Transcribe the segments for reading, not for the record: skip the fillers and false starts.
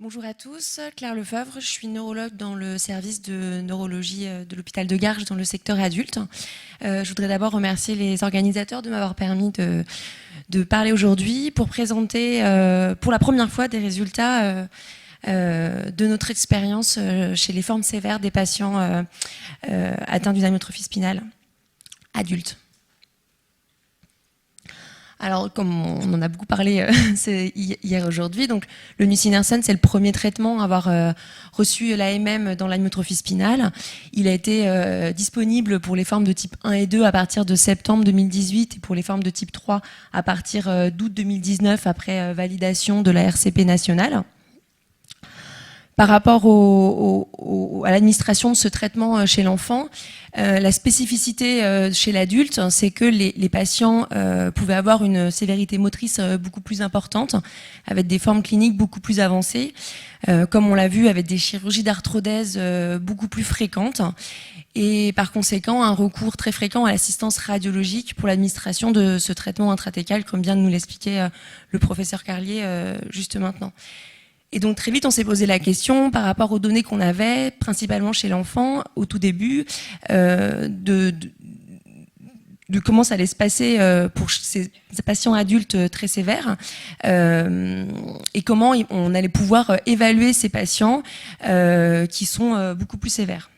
Bonjour à tous, Claire Lefebvre, je suis neurologue dans le service de neurologie de l'hôpital de Garches dans le secteur adulte. Je voudrais d'abord remercier les organisateurs de m'avoir permis de parler aujourd'hui pour présenter pour la première fois des résultats de notre expérience chez les formes sévères des patients atteints d'une amyotrophie spinale adultes. Alors, comme on en a beaucoup parlé hier aujourd'hui, donc le nusinersen, c'est le premier traitement à avoir reçu l'AMM dans l'amyotrophie spinale. Il a été disponible pour les formes de type 1 et 2 à partir de septembre 2018 et pour les formes de type 3 à partir d'août 2019 après validation de la RCP nationale. Par rapport à l'administration de ce traitement chez l'enfant, la spécificité chez l'adulte, c'est que les patients pouvaient avoir une sévérité motrice beaucoup plus importante, avec des formes cliniques beaucoup plus avancées, comme on l'a vu avec des chirurgies d'arthrodèse beaucoup plus fréquentes, et par conséquent un recours très fréquent à l'assistance radiologique pour l'administration de ce traitement intratécal, comme vient de nous l'expliquer le professeur Carlier juste maintenant. Et donc très vite, on s'est posé la question par rapport aux données qu'on avait, principalement chez l'enfant, au tout début, de comment ça allait se passer pour ces patients adultes très sévères et comment on allait pouvoir évaluer ces patients qui sont beaucoup plus sévères.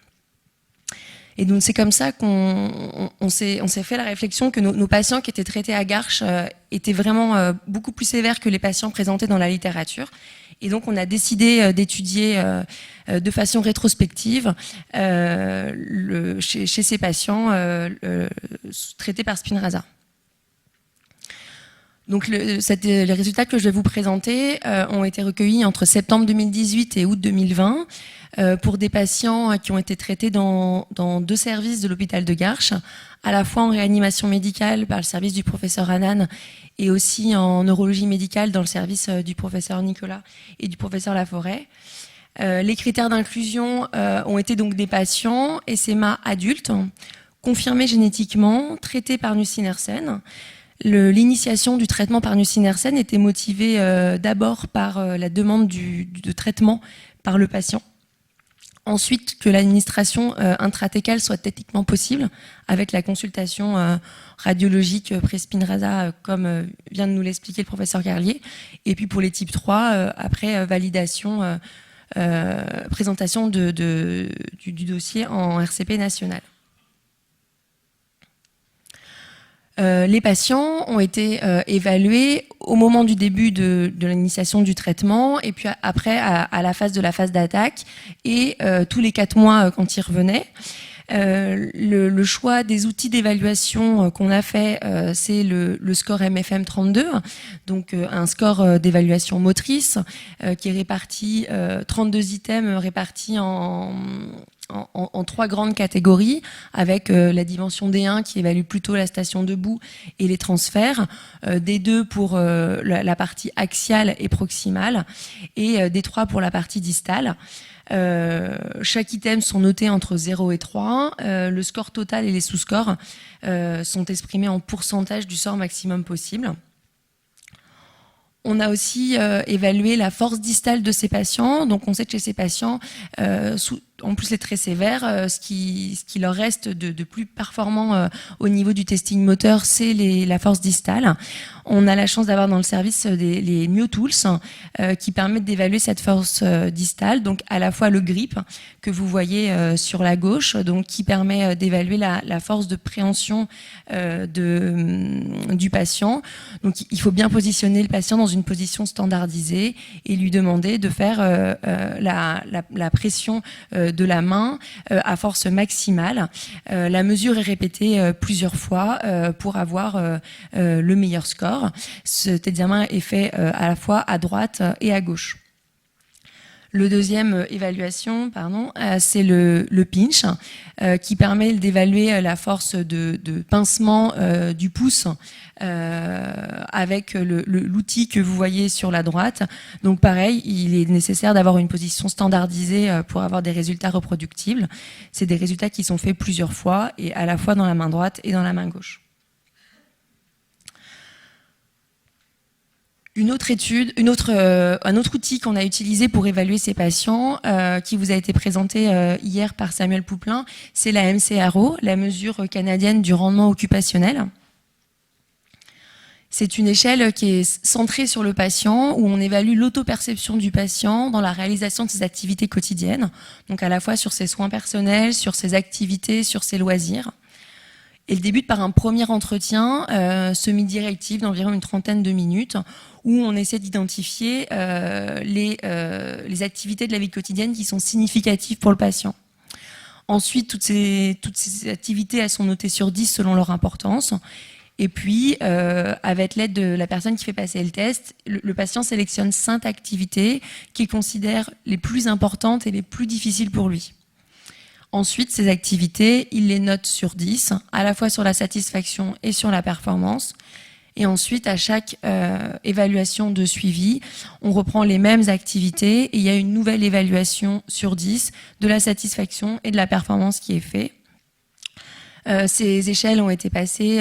Et donc c'est comme ça qu'on s'est fait la réflexion que nos patients qui étaient traités à Garches étaient vraiment beaucoup plus sévères que les patients présentés dans la littérature. Et donc on a décidé d'étudier de façon rétrospective chez ces patients traités par Spinraza. Donc les résultats que je vais vous présenter ont été recueillis entre septembre 2018 et août 2020 pour des patients qui ont été traités dans deux services de l'hôpital de Garches, à la fois en réanimation médicale par le service du professeur Hanan et aussi en neurologie médicale dans le service du professeur Nicolas et du professeur Laforêt. Les critères d'inclusion ont été donc des patients SMA adultes, confirmés génétiquement, traités par nusinersen. L'initiation du traitement par nusinersen était motivée d'abord par la demande de traitement par le patient. Ensuite, que l'administration intratécale soit techniquement possible avec la consultation radiologique pré-Spinraza, comme vient de nous l'expliquer le professeur Carlier. Et puis pour les types 3, après validation, présentation du dossier en RCP national. Les patients ont été évalués au moment du début de l'initiation du traitement et puis après à la phase d'attaque et tous les 4 mois quand ils revenaient. Le choix des outils d'évaluation qu'on a fait, c'est le score MFM 32, donc un score d'évaluation motrice qui est réparti, 32 items répartis en 3 grandes catégories, avec la dimension D1 qui évalue plutôt la station debout et les transferts, D2 pour la partie axiale et proximale, et D3 pour la partie distale. Chaque item sont notés entre 0 et 3. Le score total et les sous-scores sont exprimés en pourcentage du score maximum possible. On a aussi évalué la force distale de ces patients. Donc on sait que chez ces patients, en plus c'est très sévère, ce qui leur reste de plus performant au niveau du testing moteur, c'est la force distale. On a la chance d'avoir dans le service les MyoTools qui permettent d'évaluer cette force distale, donc à la fois le grip que vous voyez sur la gauche, donc qui permet d'évaluer la force de préhension du patient. Donc il faut bien positionner le patient dans une position standardisée et lui demander de faire la pression de la main à force maximale. La mesure est répétée plusieurs fois pour avoir le meilleur score. Cet examen est fait à la fois à droite et à gauche. Le deuxième évaluation, c'est le pinch qui permet d'évaluer la force de pincement du pouce avec l'outil que vous voyez sur la droite. Donc pareil, il est nécessaire d'avoir une position standardisée pour avoir des résultats reproductibles. C'est des résultats qui sont faits plusieurs fois et à la fois dans la main droite et dans la main gauche. Une autre étude, un autre outil qu'on a utilisé pour évaluer ces patients, qui vous a été présenté hier par Samuel Pouplin, c'est la MCRO, la mesure canadienne du rendement occupationnel. C'est une échelle qui est centrée sur le patient, où on évalue l'autoperception du patient dans la réalisation de ses activités quotidiennes, donc à la fois sur ses soins personnels, sur ses activités, sur ses loisirs. Elle débute par un premier entretien semi-directif d'environ une trentaine de minutes, où on essaie d'identifier les activités de la vie quotidienne qui sont significatives pour le patient. Ensuite, toutes ces activités, elles sont notées sur 10 selon leur importance. Et puis, avec l'aide de la personne qui fait passer le test, le patient sélectionne 5 activités qu'il considère les plus importantes et les plus difficiles pour lui. Ensuite, ces activités, il les note sur 10, à la fois sur la satisfaction et sur la performance. Et ensuite, à chaque évaluation de suivi, on reprend les mêmes activités et il y a une nouvelle évaluation sur 10 de la satisfaction et de la performance qui est faite. Ces échelles ont été passées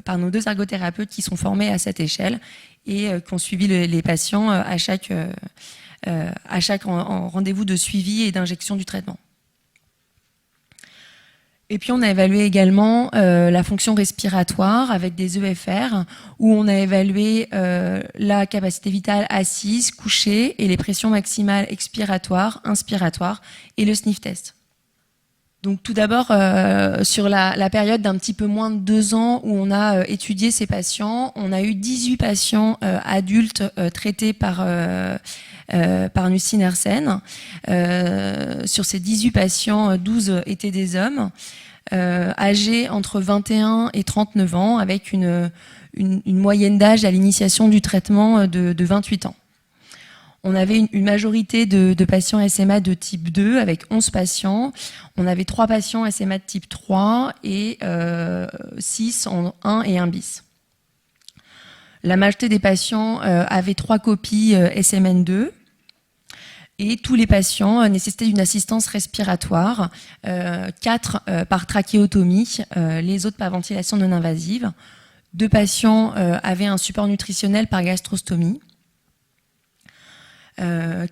par nos 2 ergothérapeutes qui sont formés à cette échelle et qui ont suivi les patients à chaque rendez-vous de suivi et d'injection du traitement. Et puis on a évalué également la fonction respiratoire avec des EFR, où on a évalué la capacité vitale assise, couchée, et les pressions maximales expiratoires, inspiratoires, et le sniff test. Donc tout d'abord, sur la période d'un petit peu moins de 2 ans où on a étudié ces patients, on a eu 18 patients adultes traités par nusinersen. Sur ces 18 patients, 12 étaient des hommes, âgés entre 21 et 39 ans, avec une moyenne d'âge à l'initiation du traitement de 28 ans. On avait une majorité de patients SMA de type 2 avec 11 patients. On avait 3 patients SMA de type 3 et 6 en 1 et 1 bis. La majorité des patients avaient 3 copies SMN2 et tous les patients nécessitaient une assistance respiratoire, 4 par trachéotomie, les autres par ventilation non invasive. 2 patients avaient un support nutritionnel par gastrostomie.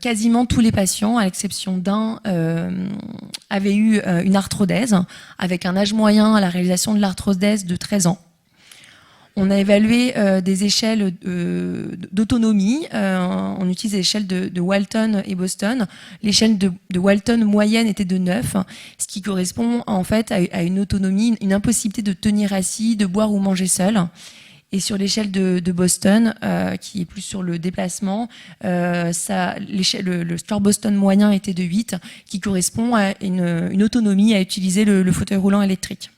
Quasiment tous les patients, à l'exception d'un, avaient eu une arthrodèse, avec un âge moyen à la réalisation de l'arthrodèse de 13 ans. On a évalué des échelles d'autonomie. On utilise les échelles de Walton et Boston. L'échelle de Walton moyenne était de 9, ce qui correspond en fait à une autonomie, une impossibilité de tenir assis, de boire ou manger seul. Et sur l'échelle de Boston, qui est plus sur le déplacement, le score Boston moyen était de 8, qui correspond à une autonomie à utiliser le fauteuil roulant électrique.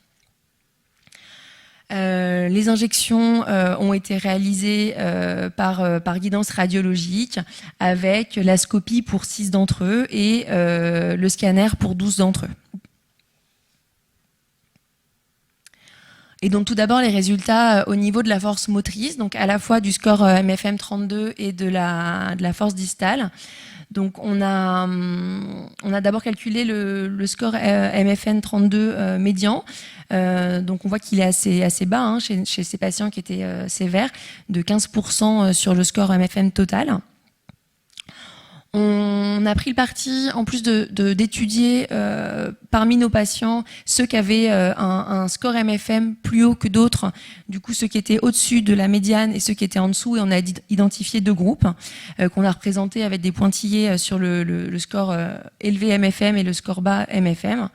Les injections ont été réalisées par guidance radiologique, avec la scopie pour 6 d'entre eux et le scanner pour 12 d'entre eux. Et donc tout d'abord les résultats au niveau de la force motrice, donc à la fois du score MFM32 et de la force distale. Donc on a d'abord calculé le score MFN32 médian. Donc on voit qu'il est assez bas hein, chez ces patients qui étaient sévères, de 15% sur le score MFM total. On a pris le parti, en plus d'étudier parmi nos patients ceux qui avaient un score MFM plus haut que d'autres, du coup ceux qui étaient au-dessus de la médiane et ceux qui étaient en dessous, et on a identifié 2 groupes qu'on a représentés avec des pointillés sur le score élevé MFM et le score bas MFM.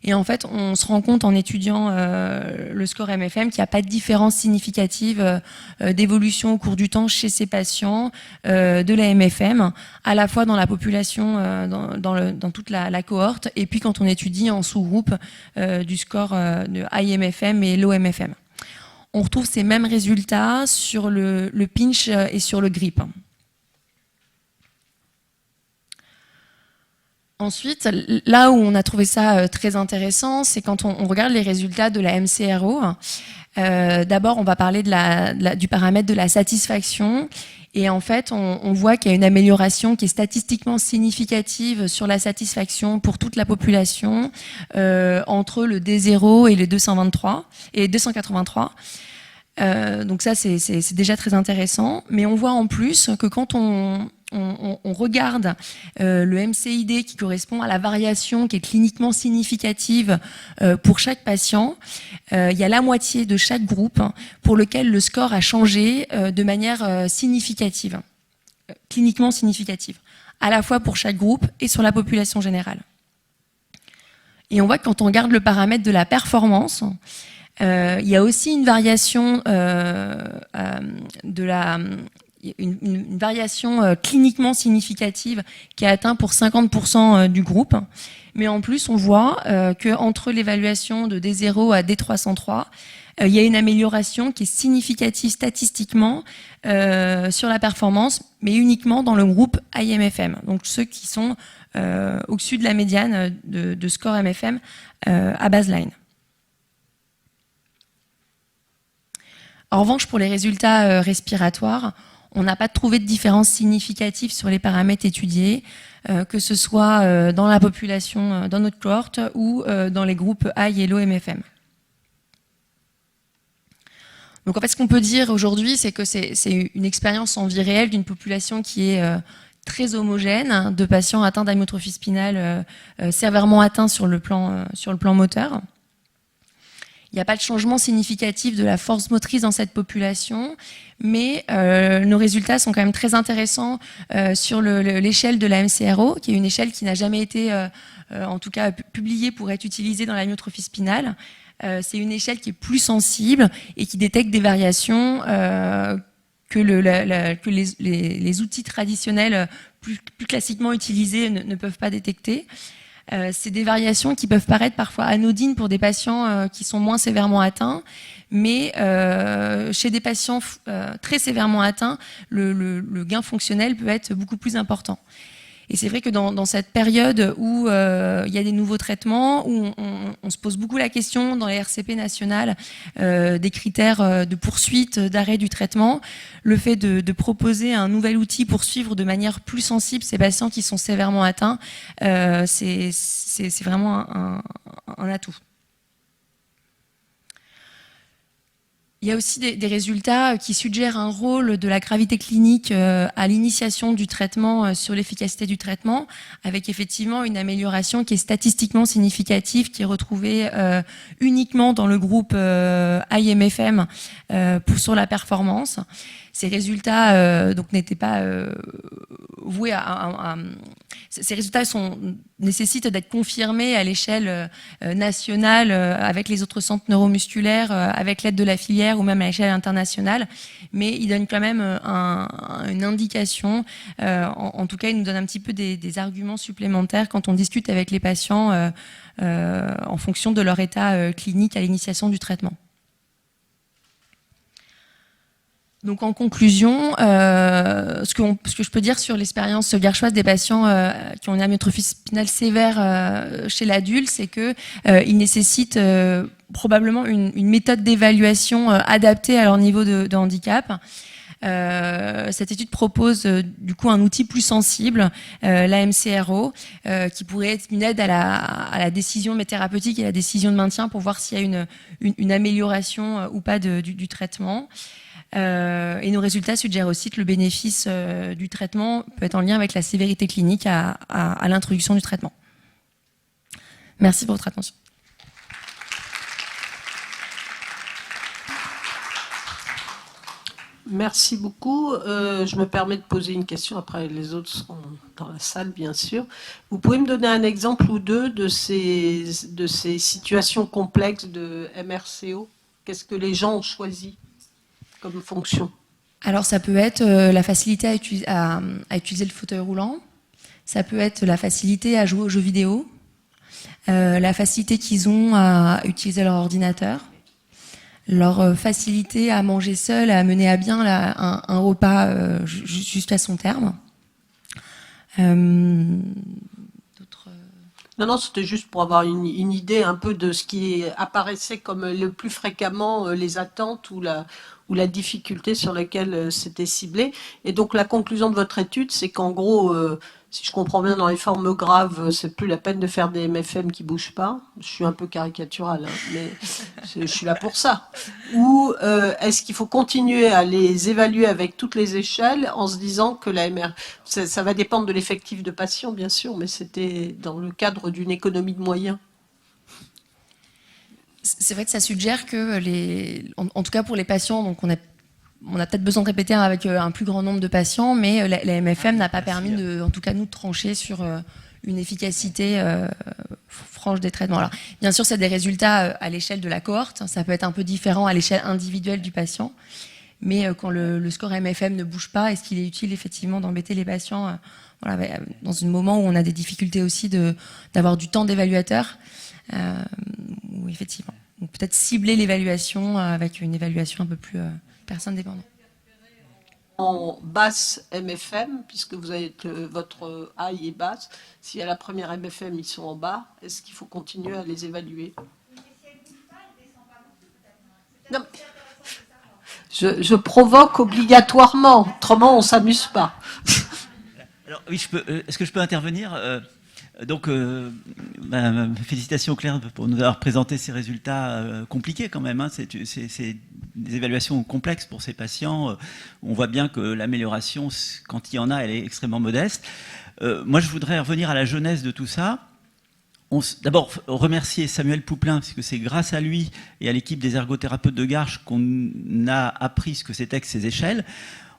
Et en fait, on se rend compte en étudiant le score MFM qu'il n'y a pas de différence significative d'évolution au cours du temps chez ces patients de la MFM, à la fois dans la population, dans toute la cohorte, et puis quand on étudie en sous-groupe du score de high MFM et low MFM. On retrouve ces mêmes résultats sur le pinch et sur le grip. Ensuite, là où on a trouvé ça très intéressant, c'est quand on regarde les résultats de la MCRO. D'abord, on va parler du paramètre de la satisfaction. Et en fait, on voit qu'il y a une amélioration qui est statistiquement significative sur la satisfaction pour toute la population entre le D0 et le 223 et 283. Donc ça, c'est déjà très intéressant. Mais on voit en plus que quand on regarde le MCID qui correspond à la variation qui est cliniquement significative pour chaque patient, il y a la moitié de chaque groupe pour lequel le score a changé de manière significative, cliniquement significative, à la fois pour chaque groupe et sur la population générale. Et on voit que quand on regarde le paramètre de la performance, il y a aussi une variation une variation cliniquement significative qui est atteinte pour 50% du groupe. Mais en plus, on voit qu'entre l'évaluation de D0 à D303, il y a une amélioration qui est significative statistiquement sur la performance, mais uniquement dans le groupe IMFM. Donc ceux qui sont au-dessus de la médiane de score MFM à baseline. En revanche, pour les résultats respiratoires, on n'a pas trouvé de différence significative sur les paramètres étudiés, que ce soit dans la population, dans notre cohorte, ou dans les groupes high et low MFM. Donc en fait, ce qu'on peut dire aujourd'hui, c'est que c'est une expérience en vie réelle d'une population qui est très homogène, de patients atteints d'amyotrophie spinale sévèrement atteints sur le plan moteur. Il n'y a pas de changement significatif de la force motrice dans cette population, mais nos résultats sont quand même très intéressants sur l'échelle de la MCRO, qui est une échelle qui n'a jamais été, en tout cas, publiée pour être utilisée dans l'amyotrophie spinale. C'est une échelle qui est plus sensible et qui détecte des variations que les outils traditionnels plus classiquement utilisés ne peuvent pas détecter. C'est des variations qui peuvent paraître parfois anodines pour des patients qui sont moins sévèrement atteints, mais chez des patients très sévèrement atteints, le gain fonctionnel peut être beaucoup plus important. Et c'est vrai que dans cette période où il y a des nouveaux traitements, où on se pose beaucoup la question dans les RCP nationales des critères de poursuite, d'arrêt du traitement, le fait de proposer un nouvel outil pour suivre de manière plus sensible ces patients qui sont sévèrement atteints, c'est vraiment un atout. Il y a aussi des résultats qui suggèrent un rôle de la gravité clinique à l'initiation du traitement sur l'efficacité du traitement, avec effectivement une amélioration qui est statistiquement significative, qui est retrouvée uniquement dans le groupe IMFM sur la performance. Ces résultats donc n'étaient pas voués ces résultats nécessitent d'être confirmés à l'échelle nationale avec les autres centres neuromusculaires, avec l'aide de la filière ou même à l'échelle internationale, mais ils donnent quand même une indication. En tout cas, ils nous donnent un petit peu des arguments supplémentaires quand on discute avec les patients en fonction de leur état clinique à l'initiation du traitement. Donc en conclusion, ce que je peux dire sur l'expérience garchoise des patients qui ont une amyotrophie spinale sévère chez l'adulte, c'est que ils nécessitent probablement une méthode d'évaluation adaptée à leur niveau de handicap. Cette étude propose du coup un outil plus sensible, la MCRO, qui pourrait être une aide à la décision thérapeutique et à la décision de maintien pour voir s'il y a une amélioration ou pas du traitement. Et nos résultats suggèrent aussi que le bénéfice du traitement peut être en lien avec la sévérité clinique à l'introduction du traitement. Merci pour votre attention. Merci beaucoup. Je me permets de poser une question, après les autres seront dans la salle, bien sûr. Vous pouvez me donner un exemple ou deux de ces situations complexes de MRCO? Qu'est-ce que les gens ont choisi comme fonction? Alors ça peut être la facilité à utiliser le fauteuil roulant, ça peut être la facilité à jouer aux jeux vidéo, la facilité qu'ils ont à utiliser leur ordinateur, leur facilité à manger seul, à mener à bien un repas jusqu'à son terme. Non, c'était juste pour avoir une idée un peu de ce qui apparaissait comme le plus fréquemment les attentes ou la difficulté sur laquelle c'était ciblé. Et donc la conclusion de votre étude, c'est qu'en gros, si je comprends bien, dans les formes graves, c'est plus la peine de faire des MFM qui bougent pas. Je suis un peu caricatural, hein, mais je suis là pour ça. Ou est-ce qu'il faut continuer à les évaluer avec toutes les échelles en se disant que la MR, ça va dépendre de l'effectif de patients, bien sûr, mais c'était dans le cadre d'une économie de moyens. C'est vrai que ça suggère que, en tout cas pour les patients, donc on a peut-être besoin de répéter avec un plus grand nombre de patients, mais la MFM n'a pas permis, en tout cas nous, de trancher sur une efficacité franche des traitements. Alors, bien sûr, c'est des résultats à l'échelle de la cohorte, ça peut être un peu différent à l'échelle individuelle du patient, mais quand le score MFM ne bouge pas, est-ce qu'il est utile effectivement d'embêter les patients voilà, dans un moment où on a des difficultés aussi d'avoir du temps d'évaluateur ou effectivement. Donc peut-être cibler l'évaluation avec une évaluation un peu plus personne dépendante. En basse MFM, puisque vous avez votre high est basse, si à la première MFM ils sont en bas, est-ce qu'il faut continuer à les évaluer? Non. Je provoque obligatoirement, autrement on s'amuse pas. Alors oui, est-ce que je peux intervenir? Donc, félicitations Claire pour nous avoir présenté ces résultats compliqués quand même. Hein. C'est des évaluations complexes pour ces patients. On voit bien que l'amélioration, quand il y en a, elle est extrêmement modeste. Moi, je voudrais revenir à la jeunesse de tout ça. D'abord, remercier Samuel Pouplin, parce que c'est grâce à lui et à l'équipe des ergothérapeutes de Garches qu'on a appris ce que c'était que ces échelles.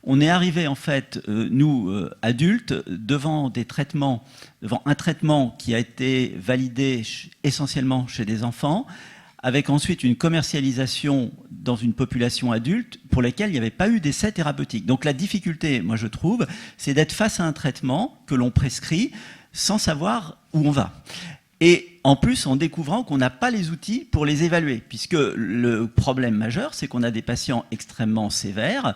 On est arrivé, en fait, nous, adultes, devant un traitement qui a été validé essentiellement chez des enfants, avec ensuite une commercialisation dans une population adulte pour laquelle il n'y avait pas eu d'essai thérapeutique. Donc la difficulté, moi je trouve, c'est d'être face à un traitement que l'on prescrit sans savoir où on va. Et en plus, en découvrant qu'on n'a pas les outils pour les évaluer, puisque le problème majeur, c'est qu'on a des patients extrêmement sévères,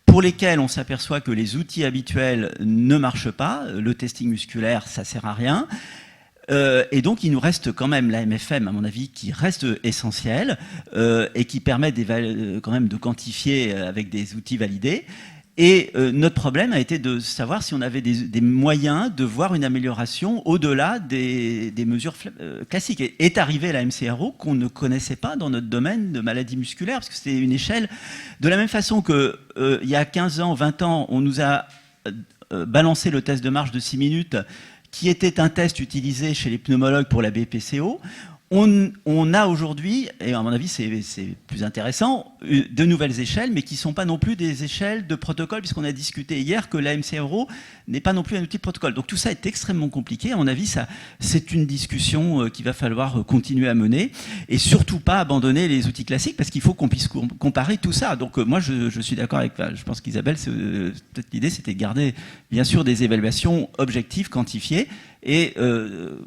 pour lesquels on s'aperçoit que les outils habituels ne marchent pas, le testing musculaire, ça sert à rien. Et donc, il nous reste quand même la MFM, à mon avis, qui reste essentielle et qui permet quand même de quantifier avec des outils validés. Et notre problème a été de savoir si on avait des moyens de voir une amélioration au-delà des mesures classiques. Et est arrivée la MCRO qu'on ne connaissait pas dans notre domaine de maladies musculaires, parce que c'était une échelle de la même façon que il y a 15 ans, 20 ans, on nous a balancé le test de marche de 6 minutes, qui était un test utilisé chez les pneumologues pour la BPCO. On a aujourd'hui, et à mon avis c'est plus intéressant, de nouvelles échelles, mais qui ne sont pas non plus des échelles de protocole, puisqu'on a discuté hier que la MCRO n'est pas non plus un outil de protocole. Donc tout ça est extrêmement compliqué. À mon avis, c'est une discussion qu'il va falloir continuer à mener, et surtout pas abandonner les outils classiques, parce qu'il faut qu'on puisse comparer tout ça. Donc moi je suis d'accord avec, je pense qu'Isabelle, peut-être l'idée c'était de garder bien sûr des évaluations objectives, quantifiées, et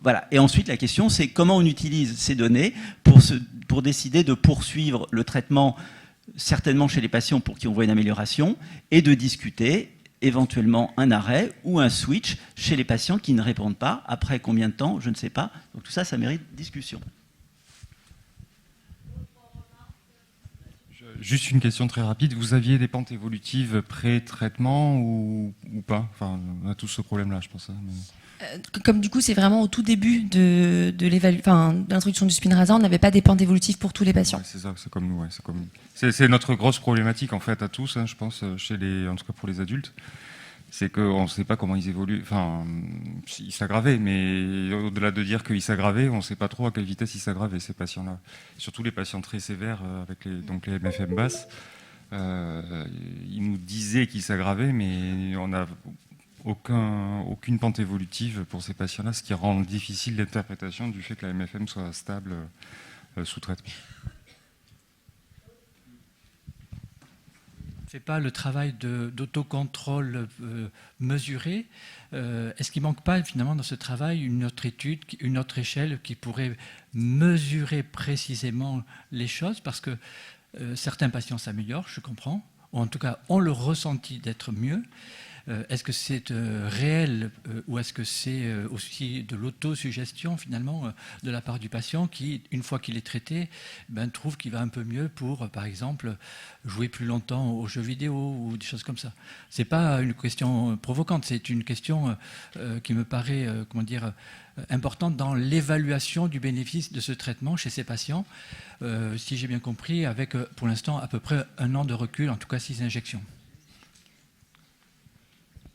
voilà. Et ensuite, la question, c'est comment on utilise ces données pour décider de poursuivre le traitement, certainement chez les patients pour qui on voit une amélioration, et de discuter éventuellement un arrêt ou un switch chez les patients qui ne répondent pas. Après combien de temps, je ne sais pas. Donc tout ça, ça mérite discussion. Juste une question très rapide. Vous aviez des pentes évolutives pré-traitement ou pas? Enfin, on a tous ce problème-là, je pense. Mais... Comme du coup, c'est vraiment au tout début de l'introduction du Spinraza, on n'avait pas des pentes évolutives pour tous les patients. Ouais, c'est ça, c'est comme nous. Ouais, c'est notre grosse problématique, en fait, à tous, hein, je pense, en tout cas pour les adultes. C'est qu'on ne sait pas comment ils évoluent. Enfin, ils s'aggravaient, mais au-delà de dire qu'ils s'aggravaient, on ne sait pas trop à quelle vitesse ils s'aggravaient, ces patients-là. Surtout les patients très sévères, avec les MFM basses. Ils nous disaient qu'ils s'aggravaient, mais on n'a aucune pente évolutive pour ces patients-là, ce qui rend difficile l'interprétation du fait que la MFM soit stable sous traitement. On ne fait pas le travail d'autocontrôle mesuré. Est-ce qu'il ne manque pas finalement dans ce travail une autre étude, une autre échelle qui pourrait mesurer précisément les choses? Parce que certains patients s'améliorent, je comprends, ou en tout cas ont le ressenti d'être mieux. Est-ce que c'est réel ou est-ce que c'est aussi de l'autosuggestion finalement de la part du patient qui, une fois qu'il est traité, trouve qu'il va un peu mieux pour, par exemple, jouer plus longtemps aux jeux vidéo ou des choses comme ça. C'est pas une question provocante, c'est une question qui me paraît, importante dans l'évaluation du bénéfice de ce traitement chez ces patients, si j'ai bien compris, avec pour l'instant à peu près 1 an de recul, en tout cas 6 injections.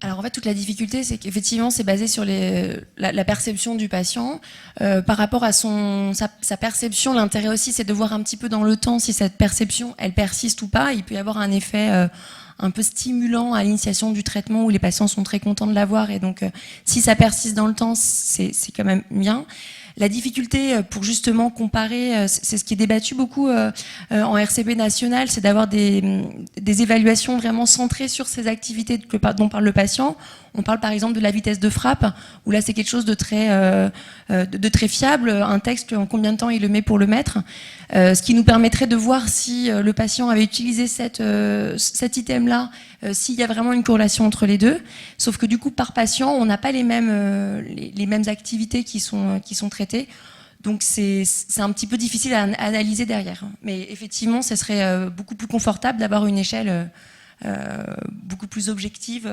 Alors en fait, toute la difficulté, c'est qu'effectivement, c'est basé sur la perception du patient. Par rapport à sa perception, l'intérêt aussi, c'est de voir un petit peu dans le temps si cette perception, elle persiste ou pas. Il peut y avoir un effet un peu stimulant à l'initiation du traitement où les patients sont très contents de l'avoir. Et donc, si ça persiste dans le temps, c'est quand même bien. La difficulté pour justement comparer, c'est ce qui est débattu beaucoup en RCP national, c'est d'avoir des évaluations vraiment centrées sur ces activités dont parle le patient. On parle par exemple de la vitesse de frappe, où là c'est quelque chose de très fiable, un texte, en combien de temps il le met pour le mettre, ce qui nous permettrait de voir si le patient avait utilisé cet item-là, s'il y a vraiment une corrélation entre les deux. Sauf que du coup, par patient, on n'a pas les mêmes activités qui sont traitées. Donc c'est un petit peu difficile à analyser derrière. Mais effectivement, ce serait beaucoup plus confortable d'avoir une échelle beaucoup plus objective.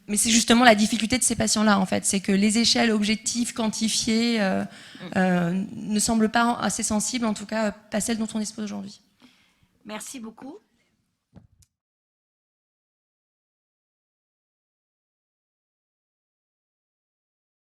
Mais c'est justement la difficulté de ces patients-là, en fait. C'est que les échelles objectives, quantifiées, ne semblent pas assez sensibles, en tout cas pas celles dont on dispose aujourd'hui. Merci beaucoup.